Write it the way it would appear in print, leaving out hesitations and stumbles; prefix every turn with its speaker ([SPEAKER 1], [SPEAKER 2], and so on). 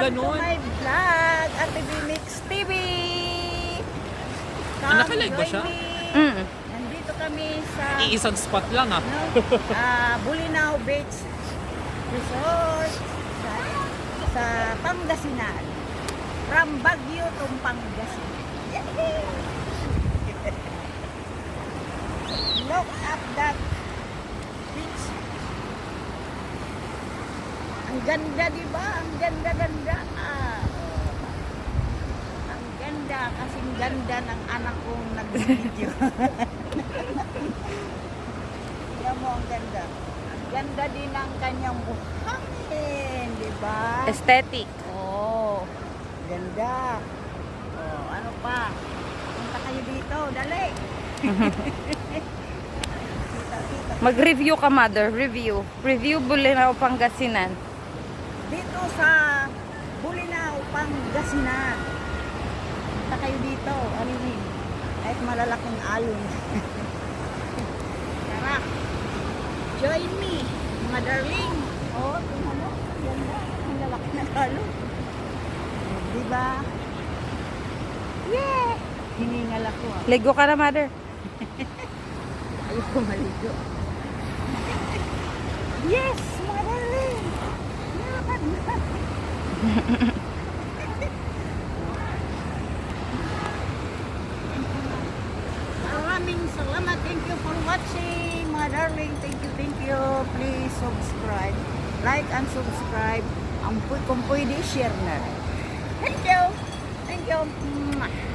[SPEAKER 1] ganon.
[SPEAKER 2] my vlog, Ate B Mix TV.
[SPEAKER 1] Nakalive ba siya?
[SPEAKER 2] Nandito kami sa
[SPEAKER 1] Iisang spot lang ah.
[SPEAKER 2] Bulinaw Beach Resort sa Pangasinan. From Baguio to Pangasinan. Look at that beach. Ang ganda, di ba? Ang ganda-ganda. Ang ganda, kasing ganda ng anak kong nag-video. Yan mo, ang ganda. Ang ganda din ng kanyang buhangin, di ba?
[SPEAKER 3] Aesthetic.
[SPEAKER 2] Oo. Ganda. Oh, ano pa? Punta kayo dito, dali.
[SPEAKER 3] Mag-review ka, mother. Review. Review Bulinaw, Pangasinan.
[SPEAKER 2] Dito sa Bulinaw, Pangasinan. Punta kayo dito. Ano yun? Kahit malalaking alon. Tara. Join me, mga darling. Oh, tingnan mo. Ganda. Ang lalaki ng alon. Diba? Yeah! Hiningal ako ah.
[SPEAKER 3] Ligo ka na, mother.
[SPEAKER 2] Ayoko maligo. Yes, mga darling! Maraming salamat. Thank you for watching, mga darling. Thank you, thank you. Please subscribe. Like and subscribe. Ang kung pwede, share na rin. Thank you. Thank you. Mwah.